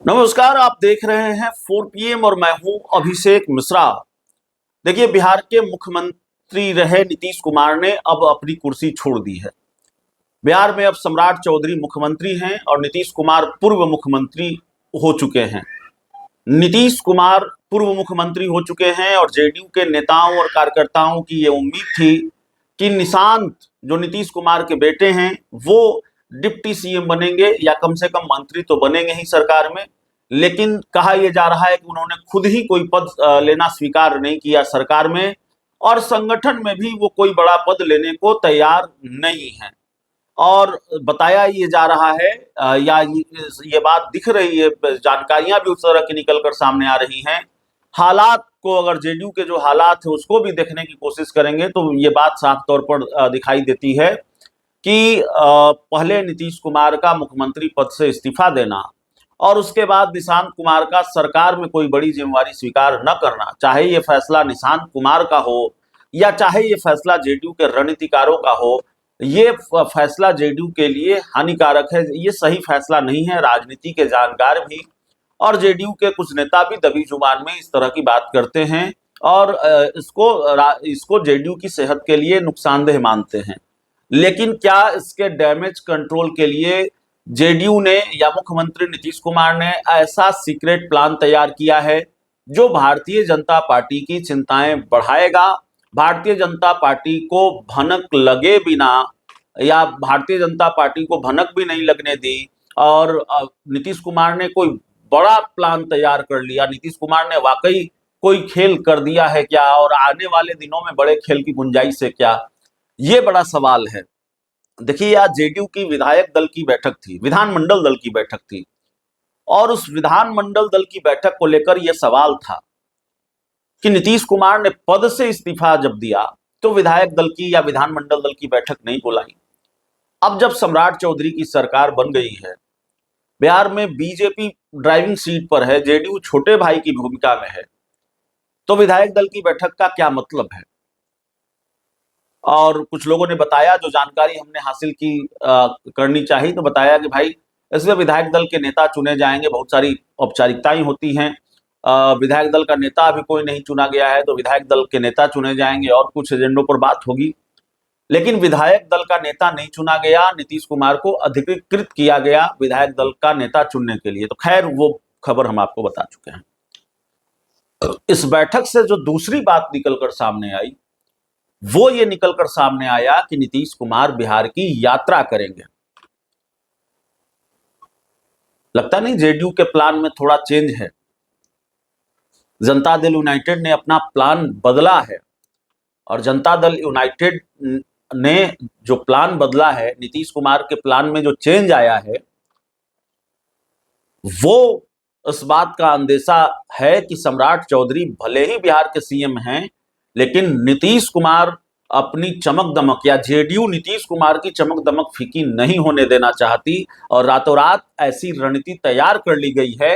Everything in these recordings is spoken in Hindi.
नमस्कार, आप देख रहे हैं 4 PM और मैं हूं अभिषेक मिश्रा। देखिए, बिहार के मुख्यमंत्री रहे नीतीश कुमार ने अब अपनी कुर्सी छोड़ दी है। बिहार में अब सम्राट चौधरी मुख्यमंत्री हैं और नीतीश कुमार पूर्व मुख्यमंत्री हो चुके हैं। नीतीश कुमार पूर्व मुख्यमंत्री हो चुके हैं और जेडीयू के नेताओं और कार्यकर्ताओं की ये उम्मीद थी कि निशांत, जो नीतीश कुमार के बेटे हैं, वो डिप्टी सीएम बनेंगे या कम से कम मंत्री तो बनेंगे ही सरकार में। लेकिन कहा यह जा रहा है कि उन्होंने खुद ही कोई पद लेना स्वीकार नहीं किया सरकार में, और संगठन में भी वो कोई बड़ा पद लेने को तैयार नहीं है। और बताया ये जा रहा है या ये बात दिख रही है, जानकारियां भी उस तरह की निकल कर सामने आ रही हैं। हालात को अगर जेडीयू के जो हालात है उसको भी देखने की कोशिश करेंगे तो ये बात साफ तौर पर दिखाई देती है कि पहले नीतीश कुमार का मुख्यमंत्री पद से इस्तीफा देना और उसके बाद निशांत कुमार का सरकार में कोई बड़ी जिम्मेवारी स्वीकार न करना, चाहे ये फैसला निशांत कुमार का हो या चाहे ये फैसला जेडीयू के रणनीतिकारों का हो, ये फैसला जेडीयू के लिए हानिकारक है। ये सही फैसला नहीं है। राजनीति के जानकार भी और जेडीयू के कुछ नेता भी दबी जुबान में इस तरह की बात करते हैं और इसको जेडीयू की सेहत के लिए नुकसानदेह मानते हैं। लेकिन क्या इसके डैमेज कंट्रोल के लिए जेडीयू ने या मुख्यमंत्री नीतीश कुमार ने ऐसा सीक्रेट प्लान तैयार किया है जो भारतीय जनता पार्टी की चिंताएं बढ़ाएगा? भारतीय जनता पार्टी को भनक लगे बिना या भारतीय जनता पार्टी को भनक भी नहीं लगने दी और नीतीश कुमार ने कोई बड़ा प्लान तैयार कर लिया। नीतीश कुमार ने वाकई कोई खेल कर दिया है क्या, और आने वाले दिनों में बड़े खेल की गुंजाइश है क्या? ये बड़ा सवाल है। देखिए, आज जेडीयू की विधायक दल की बैठक थी, विधानमंडल दल की बैठक थी, और उस विधानमंडल दल की बैठक को लेकर यह सवाल था कि नीतीश कुमार ने पद से इस्तीफा जब दिया तो विधायक दल की या विधानमंडल दल की बैठक नहीं बुलाई। अब जब सम्राट चौधरी की सरकार बन गई है, बिहार में बीजेपी ड्राइविंग सीट पर है, जेडीयू छोटे भाई की भूमिका में है, तो विधायक दल की बैठक का क्या मतलब है? और कुछ लोगों ने बताया, जो जानकारी हमने हासिल की करनी चाहिए, तो बताया कि भाई इसमें विधायक दल के नेता चुने जाएंगे, बहुत सारी औपचारिकताएं होती हैं। विधायक दल का नेता अभी कोई नहीं चुना गया है, तो विधायक दल के नेता चुने जाएंगे और कुछ एजेंडों पर बात होगी। लेकिन विधायक दल का नेता नहीं चुना गया, नीतीश कुमार को अधिकृत किया गया विधायक दल का नेता चुनने के लिए। तो खैर, वो खबर हम आपको बता चुके हैं। इस बैठक से जो दूसरी बात निकलकर सामने आई, वो ये निकलकर सामने आया कि नीतीश कुमार बिहार की यात्रा करेंगे। लगता नहीं जेडीयू के प्लान में थोड़ा चेंज है। जनता दल यूनाइटेड ने अपना प्लान बदला है और जनता दल यूनाइटेड ने जो प्लान बदला है, नीतीश कुमार के प्लान में जो चेंज आया है, वो इस बात का अंदेशा है कि सम्राट चौधरी भले ही बिहार के सीएम हैं, लेकिन नीतीश कुमार अपनी चमक दमक या जेडीयू नीतीश कुमार की चमक दमक फीकी नहीं होने देना चाहती, और रातों रात ऐसी रणनीति तैयार कर ली गई है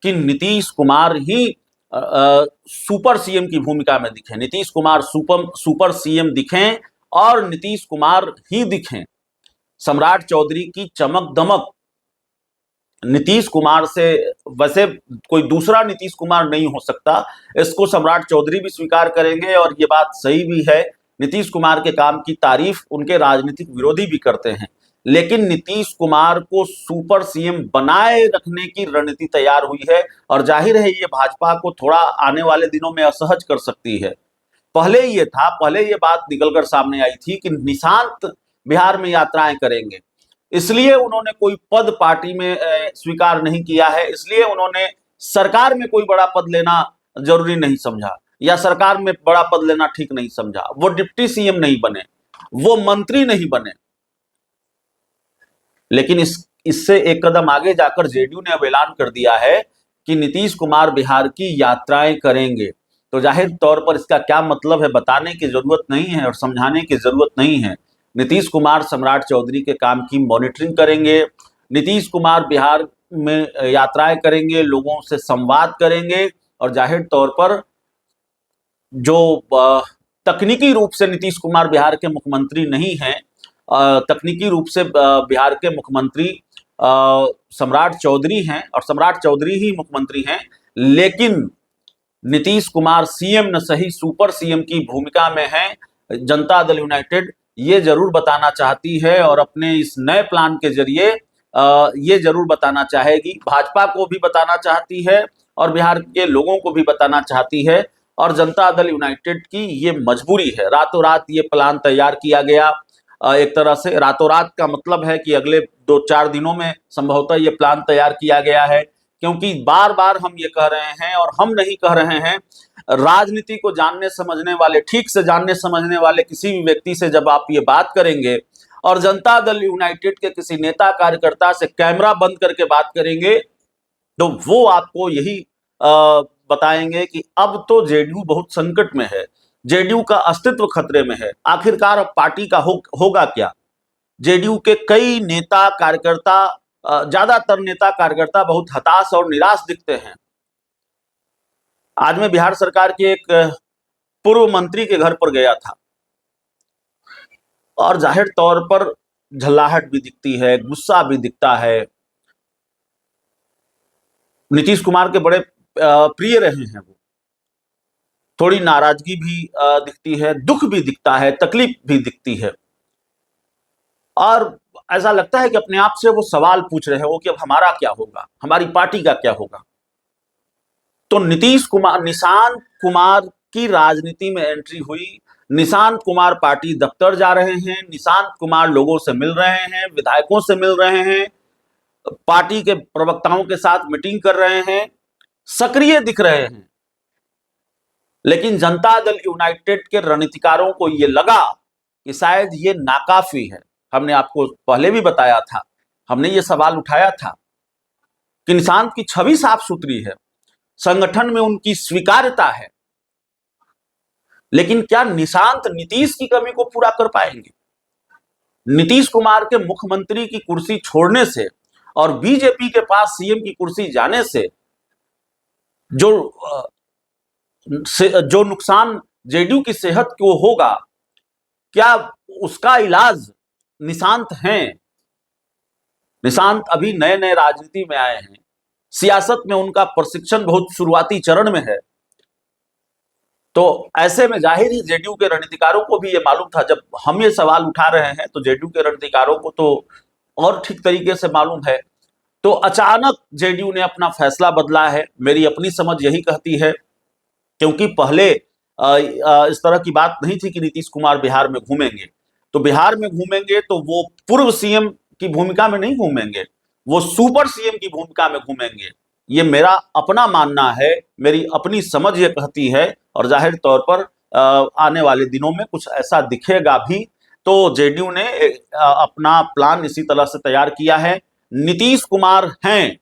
कि नीतीश कुमार ही सुपर सीएम की भूमिका में दिखें, नीतीश कुमार सुपर सीएम दिखें और नीतीश कुमार ही दिखें। सम्राट चौधरी की चमक दमक नीतीश कुमार से, वैसे कोई दूसरा नीतीश कुमार नहीं हो सकता, इसको सम्राट चौधरी भी स्वीकार करेंगे और ये बात सही भी है। नीतीश कुमार के काम की तारीफ उनके राजनीतिक विरोधी भी करते हैं, लेकिन नीतीश कुमार को सुपर सीएम बनाए रखने की रणनीति तैयार हुई है और जाहिर है ये भाजपा को थोड़ा आने वाले दिनों में असहज कर सकती है। पहले ये बात निकलकर सामने आई थी कि निशांत बिहार में यात्राएं करेंगे, इसलिए उन्होंने कोई पद पार्टी में स्वीकार नहीं किया है, इसलिए उन्होंने सरकार में कोई बड़ा पद लेना जरूरी नहीं समझा या सरकार में बड़ा पद लेना ठीक नहीं समझा। वो डिप्टी सीएम नहीं बने, वो मंत्री नहीं बने। लेकिन इससे एक कदम आगे जाकर जेडीयू ने अब ऐलान कर दिया है कि नीतीश कुमार बिहार की यात्राएं करेंगे। तो जाहिर तौर पर इसका क्या मतलब है बताने की जरूरत नहीं है और समझाने की जरूरत नहीं है। नीतीश कुमार सम्राट चौधरी के काम की मॉनिटरिंग करेंगे, नीतीश कुमार बिहार में यात्राएं करेंगे, लोगों से संवाद करेंगे, और जाहिर तौर पर जो तकनीकी रूप से नीतीश कुमार बिहार के मुख्यमंत्री नहीं हैं, तकनीकी रूप से बिहार के मुख्यमंत्री सम्राट चौधरी हैं और सम्राट चौधरी ही मुख्यमंत्री हैं, लेकिन नीतीश कुमार सीएम न सही सुपर सीएम की भूमिका में हैं। जनता दल यूनाइटेड ये जरूर बताना चाहती है और अपने इस नए प्लान के जरिए ये जरूर बताना चाहेगी, भाजपा को भी बताना चाहती है और बिहार के लोगों को भी बताना चाहती है। और जनता दल यूनाइटेड की ये मजबूरी है, रातों रात ये प्लान तैयार किया गया। एक तरह से रातों रात का मतलब है कि अगले 2-4 दिनों में संभवतः ये प्लान तैयार किया गया है, क्योंकि बार बार हम ये कह रहे हैं और हम नहीं कह रहे हैं, राजनीति को जानने समझने वाले, ठीक से जानने समझने वाले किसी भी व्यक्ति से जब आप ये बात करेंगे और जनता दल यूनाइटेड के किसी नेता कार्यकर्ता से कैमरा बंद करके बात करेंगे, तो वो आपको यही बताएंगे कि अब तो जेडीयू बहुत संकट में है, जेडीयू का अस्तित्व खतरे में है। आखिरकार अब पार्टी का होगा क्या? जेडीयू के कई नेता कार्यकर्ता, ज्यादातर नेता कार्यकर्ता बहुत हताश और निराश दिखते हैं। आज मैं बिहार सरकार के एक पूर्व मंत्री के घर पर गया था और जाहिर तौर पर झल्लाहट भी दिखती है, गुस्सा भी दिखता है। नीतीश कुमार के बड़े प्रिय रहे हैं वो, थोड़ी नाराजगी भी दिखती है, दुख भी दिखता है, तकलीफ भी दिखती है और ऐसा लगता है कि अपने आप से वो सवाल पूछ रहे हो कि अब हमारा क्या होगा, हमारी पार्टी का क्या होगा। तो निशांत कुमार की राजनीति में एंट्री हुई। निशांत कुमार पार्टी दफ्तर जा रहे हैं, निशांत कुमार लोगों से मिल रहे हैं, विधायकों से मिल रहे हैं, पार्टी के प्रवक्ताओं के साथ मीटिंग कर रहे हैं, सक्रिय दिख रहे हैं। लेकिन जनता दल यूनाइटेड के रणनीतिकारों को यह लगा कि शायद ये नाकाफी है। हमने आपको पहले भी बताया था, हमने ये सवाल उठाया था कि निशांत की छवि साफ सुथरी है, संगठन में उनकी स्वीकार्यता है, लेकिन क्या निशांत नीतीश की कमी को पूरा कर पाएंगे? नीतीश कुमार के मुख्यमंत्री की कुर्सी छोड़ने से और बीजेपी के पास सीएम की कुर्सी जाने से जो नुकसान जेडीयू की सेहत को होगा, क्या उसका इलाज निशांत हैं? निशांत अभी नए नए राजनीति में आए हैं, सियासत में उनका प्रशिक्षण बहुत शुरुआती चरण में है। तो ऐसे में जाहिर ही जेडीयू के रणनीतिकारों को भी ये मालूम था। जब हम ये सवाल उठा रहे हैं तो जेडीयू के रणनीतिकारों को तो और ठीक तरीके से मालूम है। तो अचानक जेडीयू ने अपना फैसला बदला है, मेरी अपनी समझ यही कहती है, क्योंकि पहले इस तरह की बात नहीं थी कि नीतीश कुमार बिहार में घूमेंगे। तो बिहार में घूमेंगे तो वो पूर्व सीएम की भूमिका में नहीं घूमेंगे, वो सुपर सीएम की भूमिका में घूमेंगे। ये मेरा अपना मानना है, मेरी अपनी समझ ये कहती है और जाहिर तौर पर आने वाले दिनों में कुछ ऐसा दिखेगा भी। तो जेडीयू ने अपना प्लान इसी तरह से तैयार किया है। नीतीश कुमार हैं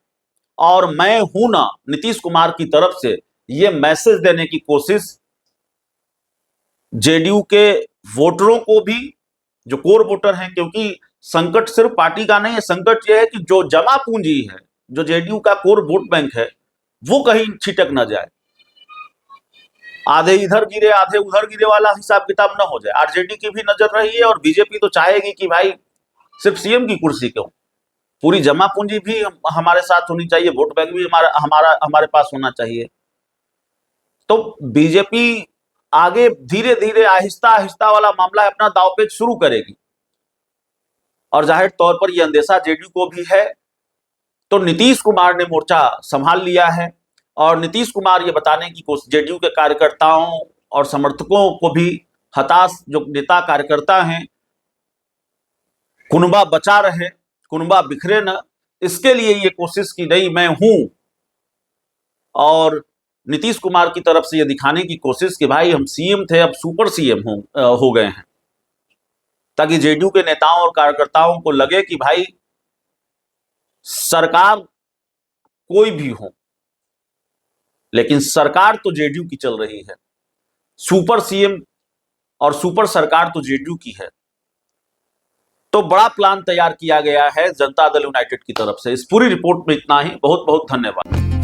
और मैं हूं ना, नीतीश कुमार की तरफ से ये मैसेज देने की कोशिश जेडीयू के वोटरों को भी, जो कोर वोटर हैं, क्योंकि संकट सिर्फ पार्टी का नहीं है, संकट यह है कि जो जमा पूंजी है, जो जेडीयू का कोर वोट बैंक है, वो कहीं छिटक ना जाए, आधे इधर गिरे आधे उधर गिरे वाला हिसाब किताब ना हो जाए। आरजेडी की भी नजर रही है और बीजेपी तो चाहेगी कि भाई सिर्फ सीएम की कुर्सी क्यों, पूरी जमा पूंजी भी हमारे साथ होनी चाहिए, वोट बैंक भी हमारे पास होना चाहिए। तो बीजेपी आगे धीरे धीरे आहिस्ता आहिस्ता वाला मामला अपना दांवपेच शुरू करेगी और जाहिर तौर पर यह अंदेशा जेडीयू को भी है। तो नीतीश कुमार ने मोर्चा संभाल लिया है और नीतीश कुमार ये बताने की कोशिश, जेडीयू के कार्यकर्ताओं और समर्थकों को भी, हताश जो नेता कार्यकर्ता हैं, कुनबा बचा रहे, कुनबा बिखरे न, इसके लिए ये कोशिश की नहीं मैं हूं, और नीतीश कुमार की तरफ से ये दिखाने की कोशिश कि भाई हम सीएम थे अब सुपर सीएम हो गए हैं, ताकि जेडीयू के नेताओं और कार्यकर्ताओं को लगे कि भाई सरकार कोई भी हो, लेकिन सरकार तो जेडीयू की चल रही है, सुपर सीएम और सुपर सरकार तो जेडीयू की है। तो बड़ा प्लान तैयार किया गया है जनता दल यूनाइटेड की तरफ से। इस पूरी रिपोर्ट में इतना ही। बहुत बहुत धन्यवाद।